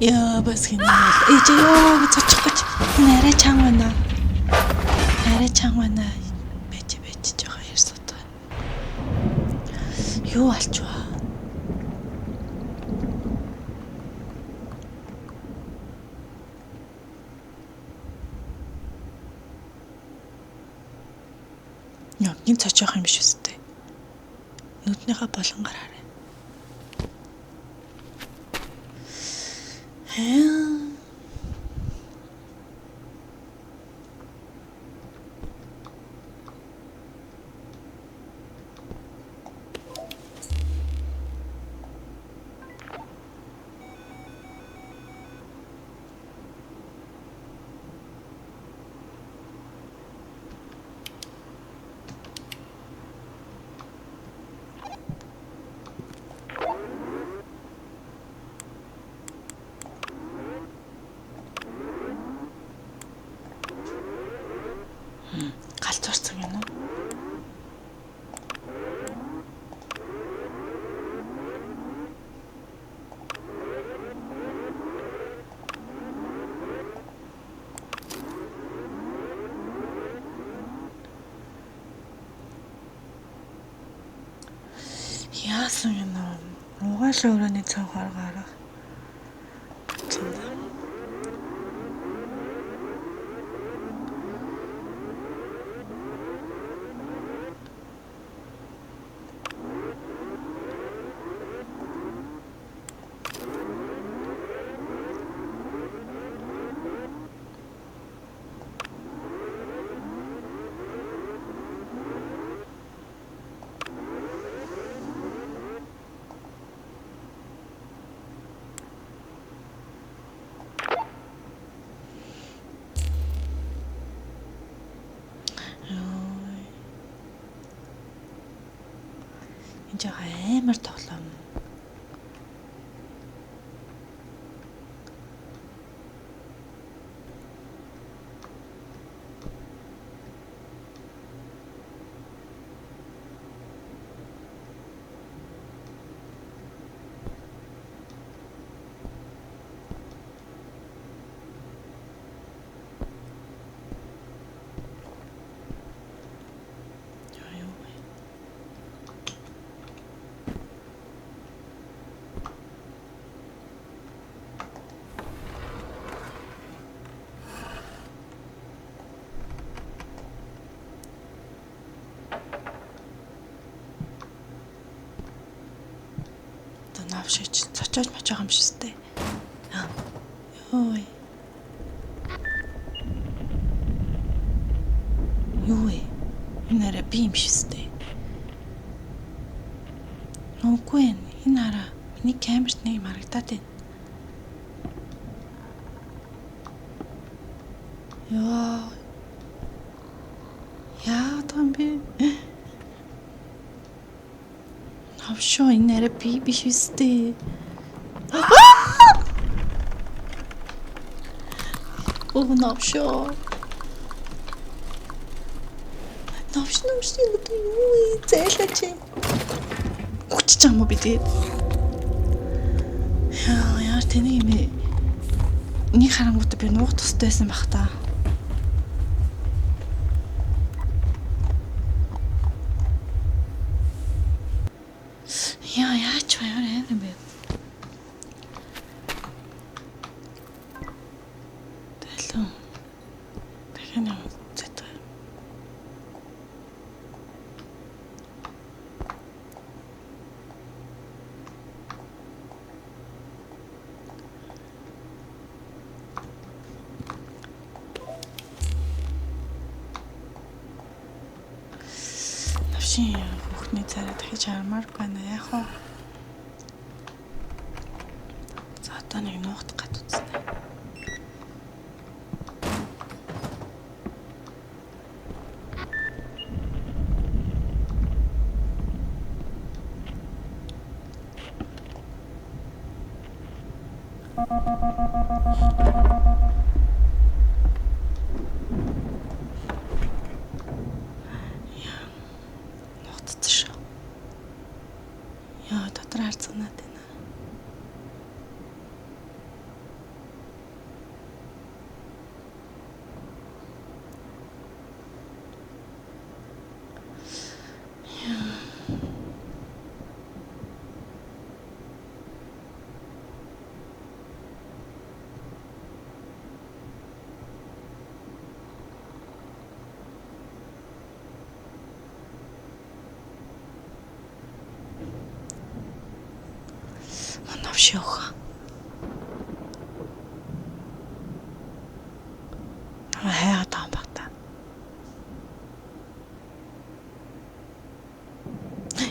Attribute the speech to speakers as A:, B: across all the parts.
A: Яа бас хинээ. Ээж ёо гэж очих гэж. Энэ арай чанга байна. Арай чанга байна. Бэж жоохон ярьсууд байна. Юу алчваа? Яа, гин цочоох юм биш үстэй. Нүднийхээ болонгаар хараа. Галзуурсан юм уу? Яасан юм уу? Угаалаа өрөөний цонхоор гарах. Энд амар тоглоом. Навшиж цочоож мочоо юм шистэй. Ой. Юу вэ? Энэ арай би юм шистэй. Үгүй энэ хараа. Миний камерт нэг юм харагдаад байна. Яа. Яа том би. Авшоо энэ арай би биш үстэй. Оо навшоо. Навшоо юу зээлэж. Үчиж юм уу би тэгээд. Яа тэний юм. Нэг харангуйтай би нуух тустай байсан бах та. Яач баяр юм бэ? Дэлэн. Дахин юм зэт. Навшин хүүхний царай дахиж хармааргүй байна яах вэ? За одоо нэг нуухт гад үзнэ. Яа, дотор харцганаад байна. биш яах. Хайгаад байгаа юм баг та.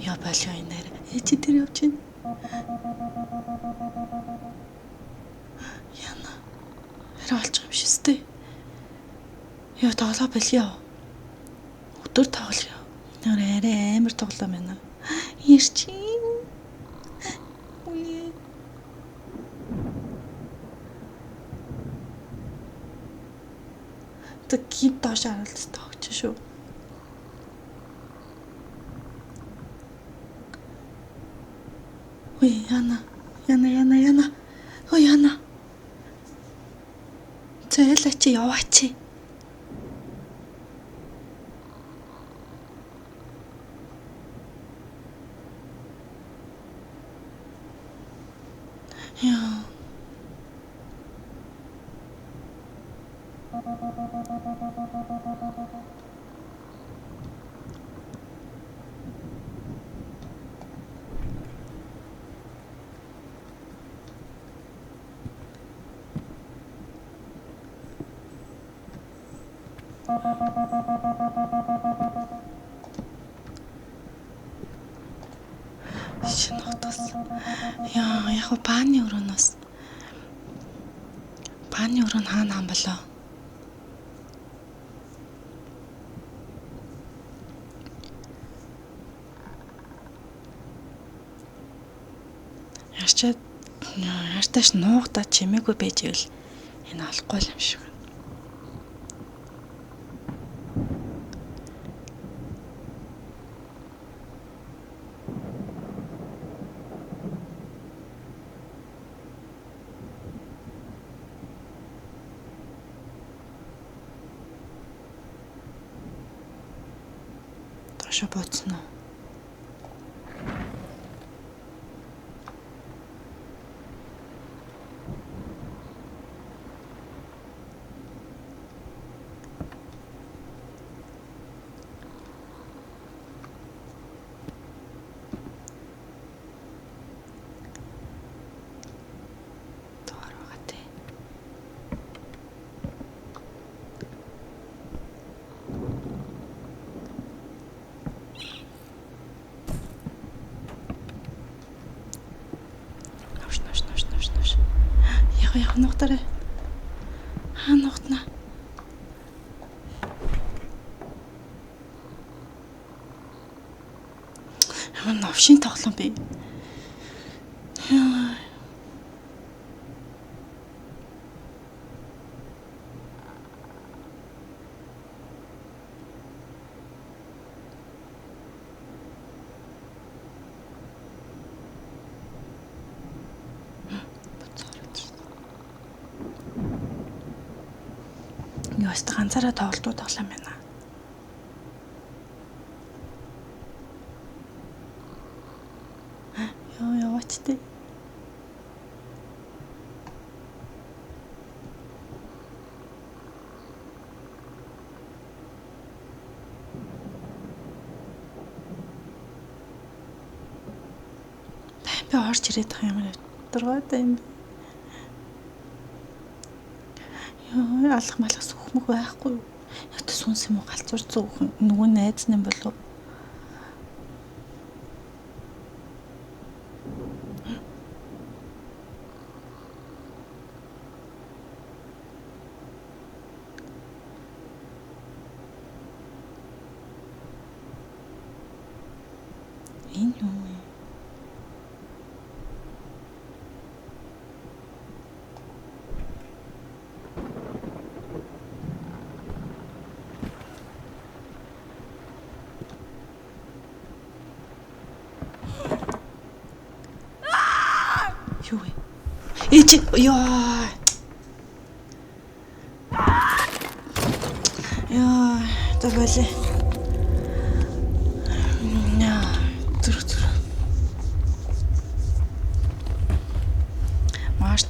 A: Яа болоо энэ. Чи тэр явж байна. Яна. Хэрэг олж байгаа юм шиг өстэй. Яа тоглоо болё. Өдөр тоглоё. Нэр арай амар тоглоом байна. Ирчин. Үе. Тэг гид доош харуулж тоглож шүү. Ой, Яна. Ой, Яна. Зээлээ чи яваач. Яа. Яа, яг бааны өрөөнөөс. Бааны өрөө нь хаана хаан болоо? Яартааш нуугдаад чимээгүй байж ивэл энэ алахгүй юм шиг байна. Ташаа бууцсан уу? Яг нухтараа. Хаа нухтна. Ямар новшин тоглоом бэ? Яа. Яст ганцаараа тоглолтууд тоглоом байна. Яваач тий. Би орж ирээд байгаа юм аа. Дургаатай юм. Алах малах сүхмөх байхгүй. Яг та сүнс юм уу галзуур зүүхэн нөгөө найз нэм болов. Энэ юу вэ? Юу вэ? Ич яа. Яа, давай. Маш